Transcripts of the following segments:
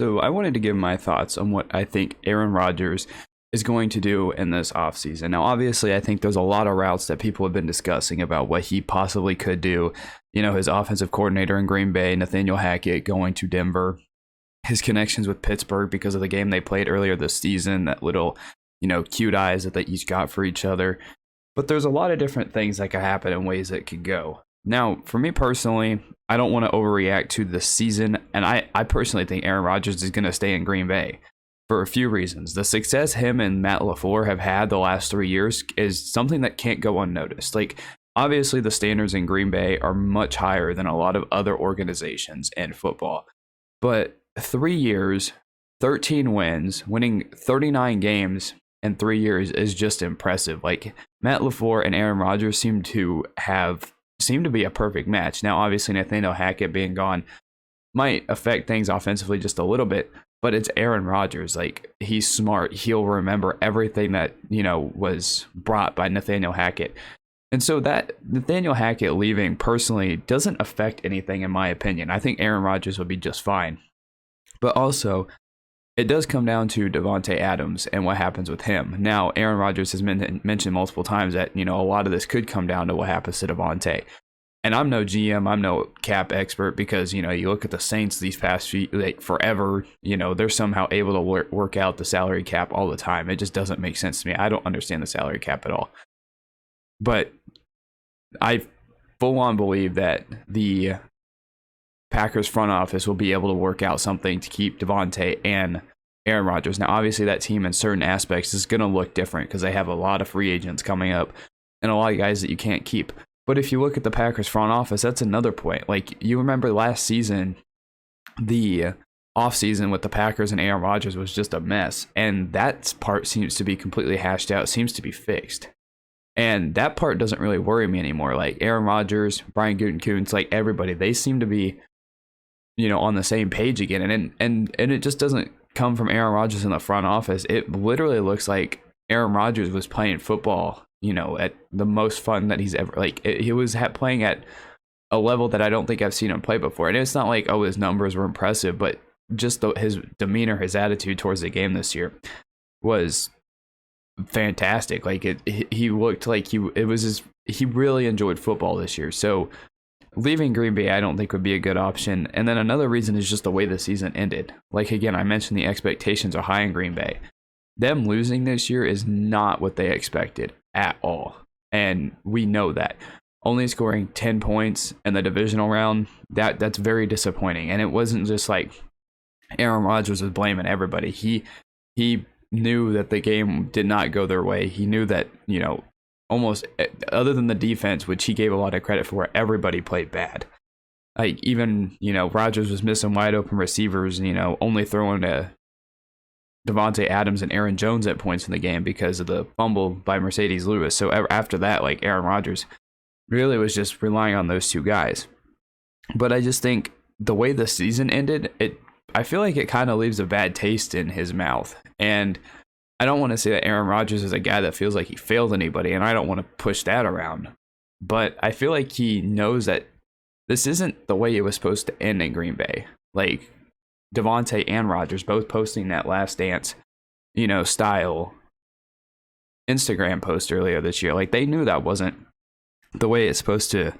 So I wanted to give my thoughts on what I think Aaron Rodgers is going to do in this offseason. Now, obviously, I think there's a lot of routes that people have been discussing about what he possibly could do. You know, his offensive coordinator in Green Bay, Nathaniel Hackett, going to Denver, his connections with Pittsburgh because of the game they played earlier this season, that little, cute eyes that they each got for each other. But there's a lot of different things that could happen in ways that could go. Now, for me personally, I don't want to overreact to the season, and I personally think Aaron Rodgers is going to stay in Green Bay for a few reasons. The success him and Matt LaFleur have had the last 3 years is something that can't go unnoticed. Like, obviously, the standards in Green Bay are much higher than a lot of other organizations in football. But 3 years, 13 wins, winning 39 games in 3 years is just impressive. Like, Matt LaFleur and Aaron Rodgers seem to be a perfect match. Now, obviously, Nathaniel Hackett being gone might affect things offensively just a little bit, but it's Aaron Rodgers. Like, he's smart. He'll remember everything that, was brought by Nathaniel Hackett. And so that Nathaniel Hackett leaving personally doesn't affect anything, in my opinion. I think Aaron Rodgers would be just fine. But also, it does come down to Davante Adams and what happens with him. Now, Aaron Rodgers has mentioned multiple times that, a lot of this could come down to what happens to Davante. And I'm no GM, I'm no cap expert because, you look at the Saints these past few, like forever, they're somehow able to work out the salary cap all the time. It just doesn't make sense to me. I don't understand the salary cap at all. But I full on believe that the Packers front office will be able to work out something to keep Davante and Aaron Rodgers. Now, obviously, that team in certain aspects is going to look different because they have a lot of free agents coming up and a lot of guys that you can't keep. But if you look at the Packers front office, that's another point. Like, you remember last season, the offseason with the Packers and Aaron Rodgers was just a mess. And that part seems to be completely hashed out, seems to be fixed. And that part doesn't really worry me anymore. Like, Aaron Rodgers, Brian Gutekunst, like everybody, they seem to be on the same page again. And it just doesn't come from Aaron Rodgers in the front office. It literally looks like Aaron Rodgers was playing football, at the most fun that he's ever, like, he was playing at a level that I don't think I've seen him play before. And it's not like, oh, his numbers were impressive, but just his demeanor, his attitude towards the game this year was fantastic. Like, he looked like he really enjoyed football this year. So leaving Green Bay, I don't think would be a good option. And then another reason is just the way the season ended. Like, again, I mentioned the expectations are high in Green Bay. Them losing this year is not what they expected at all. And we know that. Only scoring 10 points in the divisional round, that's very disappointing. And it wasn't just like Aaron Rodgers was blaming everybody. He knew that the game did not go their way. He knew that, almost, other than the defense, which he gave a lot of credit for, everybody played bad. Like, even, Rodgers was missing wide open receivers, only throwing to Davante Adams and Aaron Jones at points in the game because of the fumble by Mercedes Lewis. So after that, like, Aaron Rodgers really was just relying on those two guys. But I just think the way the season ended, I feel like it kind of leaves a bad taste in his mouth. And I don't want to say that Aaron Rodgers is a guy that feels like he failed anybody, and I don't want to push that around. But I feel like he knows that this isn't the way it was supposed to end in Green Bay. Like, Davante and Rodgers both posting that Last Dance, style Instagram post earlier this year. Like, they knew that wasn't the way it's supposed to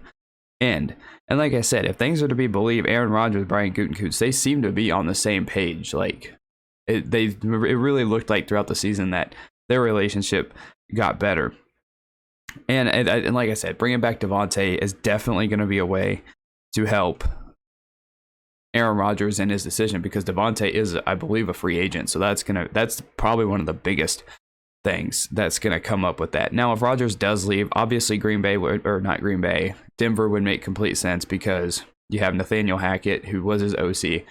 end. And like I said, if things are to be believed, Aaron Rodgers, Brian Gutekunst, they seem to be on the same page. Like, it really looked like throughout the season that their relationship got better. And like I said, bringing back Davante is definitely going to be a way to help Aaron Rodgers in his decision, because Davante is, I believe, a free agent. So that's probably one of the biggest things that's going to come up with that. Now, if Rodgers does leave, obviously Denver would make complete sense because you have Nathaniel Hackett, who was his OC.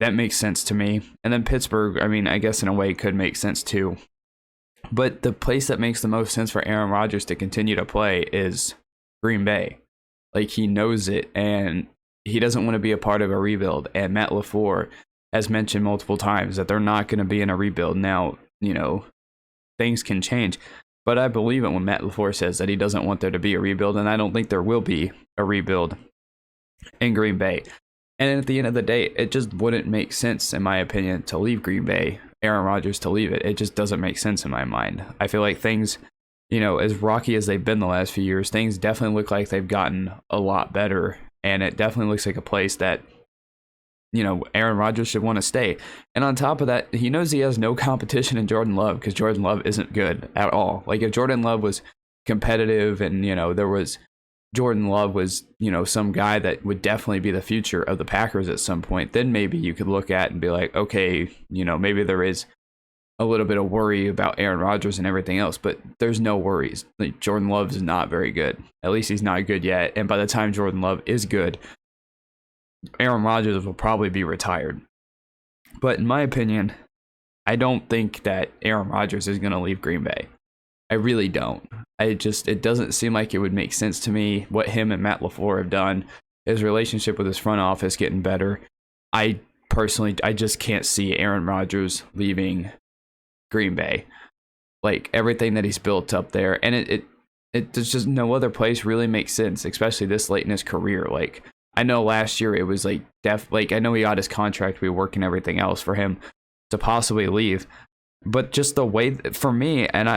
That makes sense to me. And then Pittsburgh, I mean, I guess in a way could make sense too. But the place that makes the most sense for Aaron Rodgers to continue to play is Green Bay. Like, he knows it, and he doesn't want to be a part of a rebuild. And Matt LaFleur has mentioned multiple times that they're not going to be in a rebuild. Now, things can change. But I believe it when Matt LaFleur says that he doesn't want there to be a rebuild, and I don't think there will be a rebuild in Green Bay. And at the end of the day, it just wouldn't make sense, in my opinion, to leave Green Bay, Aaron Rodgers to leave it. It just doesn't make sense in my mind. I feel like things, as rocky as they've been the last few years, things definitely look like they've gotten a lot better. And it definitely looks like a place that, Aaron Rodgers should want to stay. And on top of that, he knows he has no competition in Jordan Love because Jordan Love isn't good at all. Like if Jordan Love was competitive and, Jordan Love was, some guy that would definitely be the future of the Packers at some point, then maybe you could look at and be like, okay, maybe there is a little bit of worry about Aaron Rodgers and everything else, but there's no worries. Like Jordan Love is not very good. At least he's not good yet. And by the time Jordan Love is good, Aaron Rodgers will probably be retired. But in my opinion, I don't think that Aaron Rodgers is going to leave Green Bay. I really don't. It doesn't seem like it would make sense to me what him and Matt LaFleur have done. His relationship with his front office getting better. I just can't see Aaron Rodgers leaving Green Bay. Like everything that he's built up there, and there's just no other place really makes sense, especially this late in his career. Like I know last year it was like I know he got his contract, we work and everything else for him to possibly leave, but just the way for me, and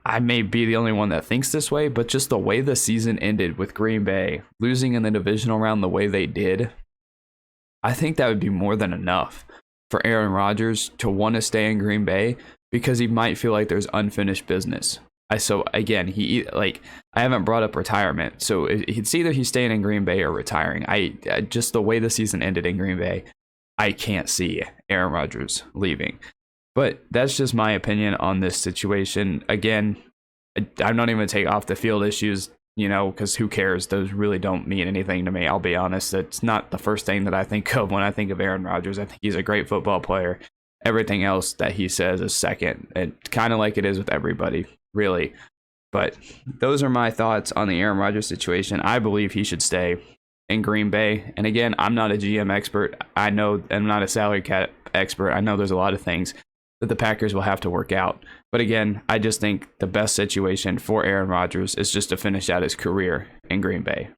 I may be the only one that thinks this way, but just the way the season ended with Green Bay losing in the divisional round the way they did, I think that would be more than enough for Aaron Rodgers to want to stay in Green Bay because he might feel like there's unfinished business. So again, I haven't brought up retirement, so it's either he's staying in Green Bay or retiring. I just the way the season ended in Green Bay, I can't see Aaron Rodgers leaving. But that's just my opinion on this situation. Again, I'm not even going to take off the field issues, because who cares? Those really don't mean anything to me. I'll be honest. It's not the first thing that I think of when I think of Aaron Rodgers. I think he's a great football player. Everything else that he says is second. And kind of like it is with everybody, really. But those are my thoughts on the Aaron Rodgers situation. I believe he should stay in Green Bay. And again, I'm not a GM expert. I'm not a salary cap expert. I know there's a lot of things that the Packers will have to work out. But again, I just think the best situation for Aaron Rodgers is just to finish out his career in Green Bay.